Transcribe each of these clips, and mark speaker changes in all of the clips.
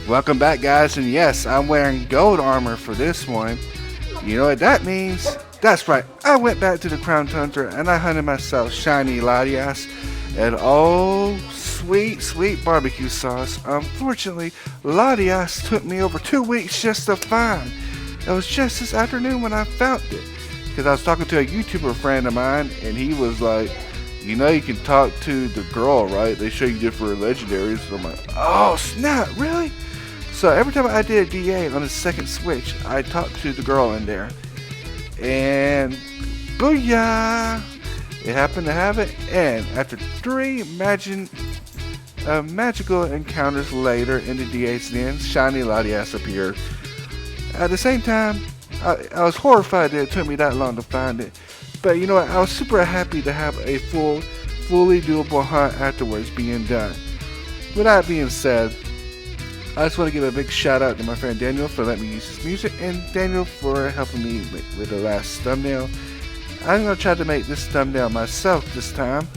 Speaker 1: Welcome back, guys, and yes, I'm wearing gold armor for this one. You know what that means? That's right, I went back to the Crown Tundra and I hunted myself shiny Latias and oh, sweet, sweet barbecue sauce. Unfortunately, Latias took me over 2 weeks just to find. It was just this afternoon when I found it. Because I was talking to a YouTuber friend of mine and he was like, you know you can talk to the girl, right? They show you different legendaries. So I'm like, oh snap, really? So every time I did a DA on the second switch, I talked to the girl in there. And booyah! It happened to have it. And after three magical encounters later in the DA's den, shiny Latias appeared. At the same time, I was horrified that it took me that long to find it. But you know what? I was super happy to have a fully doable hunt afterwards being done. With that being said, I just want to give a big shout out to my friend Daniel for letting me use his music and Daniel for helping me with the last thumbnail. I'm going to try to make this thumbnail myself this time.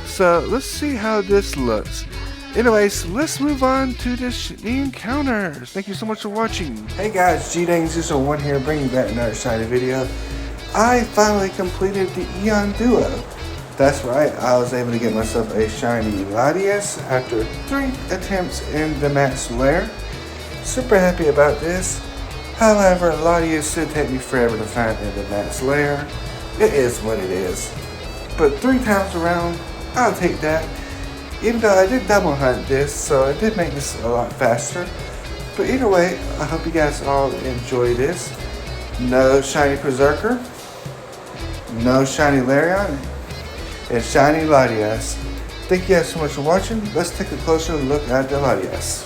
Speaker 1: So let's see how this looks. Anyways, let's move on to the encounters. Thank you so much for watching. Hey guys, G-Dang001 here, bringing back another shiny video. I finally completed the Eon Duo. That's right, I was able to get myself a shiny Latias after 3 attempts in the max lair. Super happy about this. However, Latias did take me forever to find in the max lair. It is what it is. But 3 times around, I'll take that. Even though I did double hunt this, so it did make this a lot faster. But either way, I hope you guys all enjoy this. No shiny Berserker, no shiny Larion, and shiny Latias. Thank you guys so much for watching. Let's take a closer look at the Latias.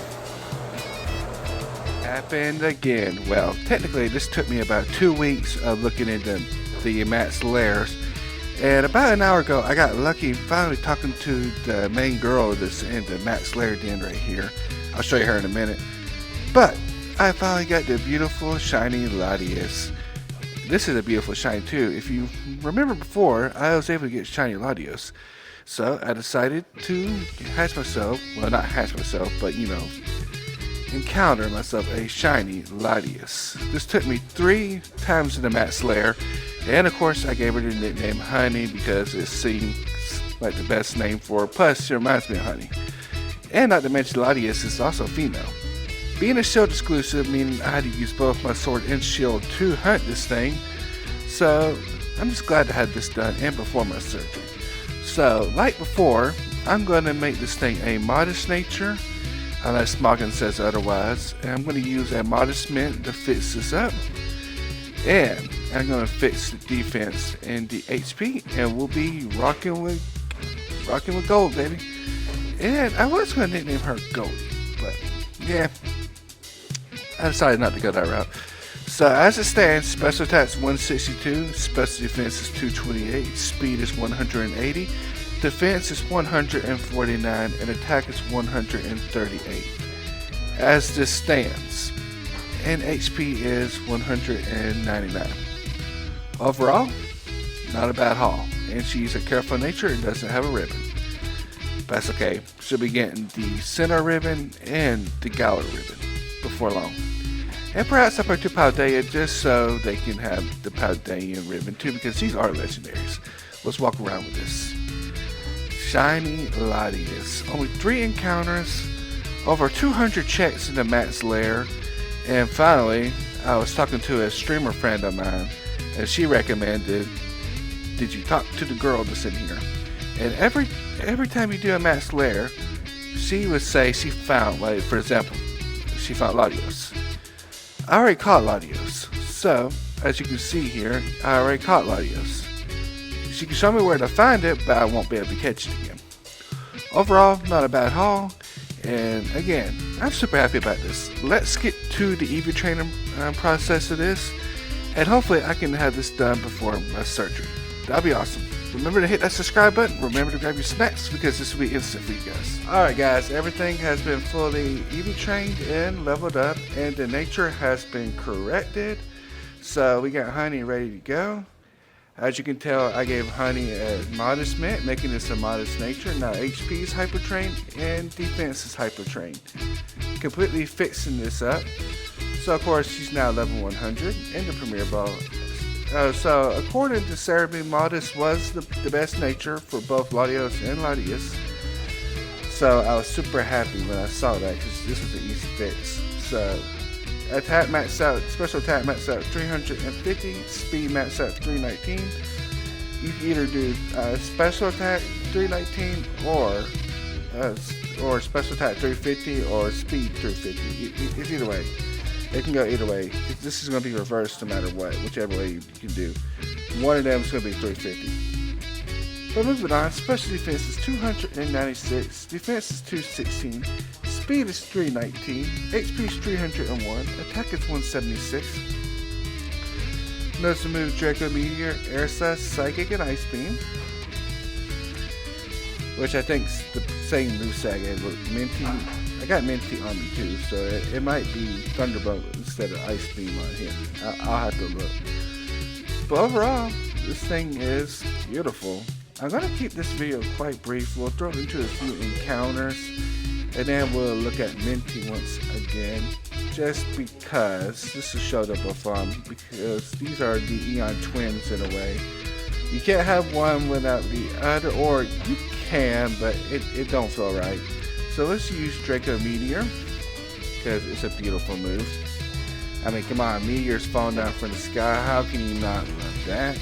Speaker 1: Happened again. Well, technically this took me about 2 weeks of looking into the max lairs. And about an hour ago, I got lucky finally talking to the main girl that's in the max lair den right here. I'll show you her in a minute. But I finally got the beautiful shiny Latias. This is a beautiful shiny too. If you remember before, I was able to get shiny Latios. So I decided to hatch myself, well not hatch myself, but you know, encounter myself a shiny Latias. This took me 3 times in the max lair. And of course I gave her the nickname Honey because it seems like the best name for her. Plus it reminds me of Honey. And not to mention Latias is also female. Being a shield exclusive meaning I had to use both my sword and shield to hunt this thing. So I'm just glad to have this done and before my surgery. So like before, I'm going to make this thing a modest nature unless Smoggin says otherwise. And I'm going to use a modest mint to fix this up. And I'm going to fix the defense and the HP and we'll be rocking with gold, baby. And I was going to nickname her Goldie, but yeah, I decided not to go that route. So as it stands, special attack's 162, special defense is 228, speed is 180, defense is 149, and attack is 138. As this stands, and HP is 199. Overall, not a bad haul, and she's a careful nature and doesn't have a ribbon. But that's okay, she'll be getting the center ribbon and the gala ribbon before long. And perhaps I'll put to Paldea just so they can have the Paldean ribbon too, because these are legendaries. Let's walk around with this. Shiny Latias. Only 3 encounters, over 200 checks in the max lair, and finally, I was talking to a streamer friend of mine, and she recommended, did you talk to the girl that's in here? And every time you do a max lair, she would say she found, like for example, she found Latios. I already caught Latios, so as you can see here, I already caught Latios. She can show me where to find it, but I won't be able to catch it again. Overall, not a bad haul, and again, I'm super happy about this. Let's get to the EV training process of this, and hopefully I can have this done before my surgery. That'll be awesome. Remember to hit that subscribe button. Remember to grab your snacks because this will be instant for you guys. Alright guys, everything has been fully EV trained and leveled up, and the nature has been corrected. So we got Honey ready to go. As you can tell, I gave Honey a modest mint, making this a modest nature. Now HP is hyper trained and defense is hyper trained. Completely fixing this up. So of course she's now level 100 in the Premier Ball. So according to Cerebi, modest was the best nature for both Latios and Latias. So I was super happy when I saw that because this was an easy fix. So attack max out, special attack max out 350, speed max out 319. You can either do special attack 319 or special attack 350 or speed 350. It's either way. It can go either way. This is going to be reversed no matter what, whichever way you can do. One of them is going to be 350. But moving on, special defense is 296, defense is 216, speed is 319, HP is 301, attack is 176. Notice the move Draco Meteor, Air Slash, Psychic, and Ice Beam, which I think is the same moveset I gave Minty. I got Minty on me too, so it might be Thunderbolt instead of Ice Beam on him. I'll have to look. But overall, this thing is beautiful. I'm going to keep this video quite brief. We'll throw into a few encounters, and then we'll look at Minty once again. Just because this has showed up before, because these are the Eon twins in a way. You can't have one without the other, or you can, but it don't feel right. So let's use Draco Meteor, because it's a beautiful move. I mean, come on, meteors falling down from the sky, how can you not love that?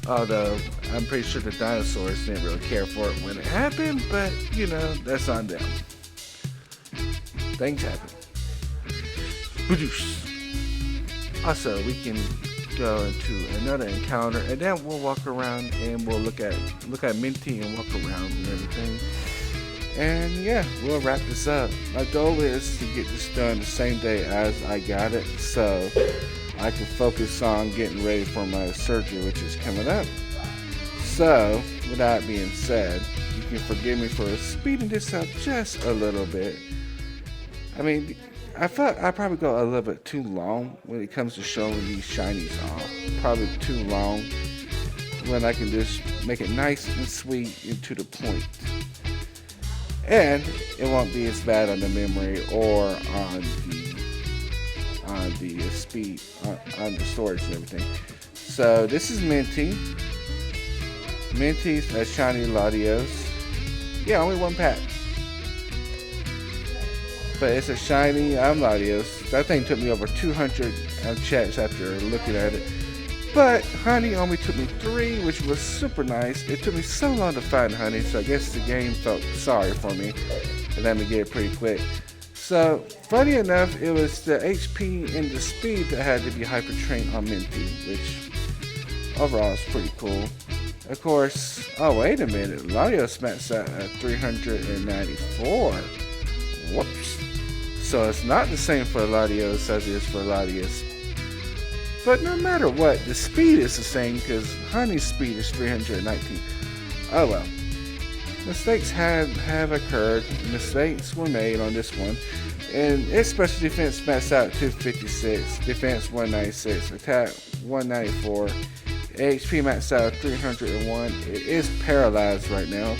Speaker 1: Although, I'm pretty sure the dinosaurs didn't really care for it when it happened, but, you know, that's on them. Things happen. Also, we can go into another encounter, and then we'll walk around and we'll look at Minty and walk around and everything. And yeah, we'll wrap this up. My goal is to get this done the same day as I got it, so I can focus on getting ready for my surgery, which is coming up. So, with that being said, you can forgive me for speeding this up just a little bit. I mean, I thought I'd probably go a little bit too long when it comes to showing these shinies off. Probably too long when I can just make it nice and sweet and to the point. And it won't be as bad on the memory or on the speed, on the storage and everything. So this is Minty. Minty's a shiny Latios. Yeah, only one pack. But it's a shiny Latios. That thing took me over 200 checks after looking at it. But Honey only took me 3, which was super nice. It took me so long to find Honey, so I guess the game felt sorry for me and let me get it pretty quick. So, funny enough, it was the HP and the speed that had to be hyper trained on Minty, which overall is pretty cool. Of course, oh wait a minute, Latios maxed out at 394. Whoops. So it's not the same for Latios as it is for Latias. But no matter what, the speed is the same because Honey's speed is 319. Oh well. Mistakes have occurred. Mistakes were made on this one. And its special defense maxed out 256, defense 196, attack 194, HP maxed out 301. It is paralyzed right now.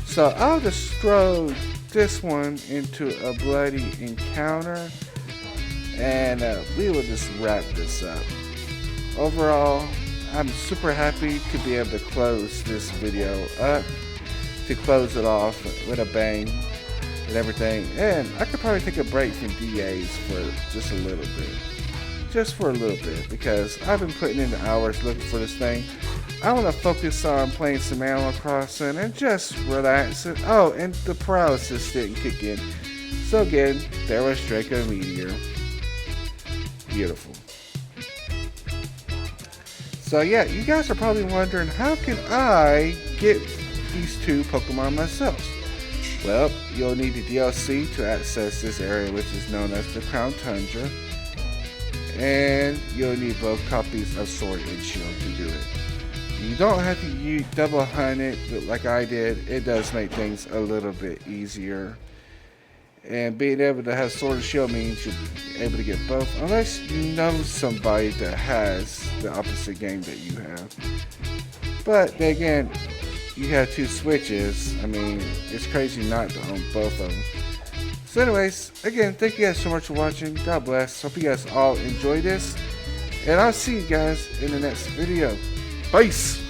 Speaker 1: So I'll just throw this one into a bloody encounter. And we will just wrap this up. Overall, I'm super happy to be able to close this video up, to close it off with a bang and everything. And I could probably take a break from DAs for just a little bit. Just for a little bit, because I've been putting in the hours looking for this thing. I want to focus on playing some Animal Crossing and just relax. Oh, and the paralysis didn't kick in. So again, there was Draco Meteor. Beautiful. So yeah, you guys are probably wondering, how can I get these two Pokemon myself? Well, you'll need the DLC to access this area, which is known as the Crown Tundra. And you'll need both copies of Sword and Shield to do it. You don't have to use double hunt it like I did. It does make things a little bit easier. And being able to have Sword and Shield means you're able to get both, unless you know somebody that has the opposite game that you have. But then again, you have two Switches. I mean, it's crazy not to own both of them. So anyways, again, thank you guys so much for watching. God bless. Hope you guys all enjoy this. And I'll see you guys in the next video. Peace!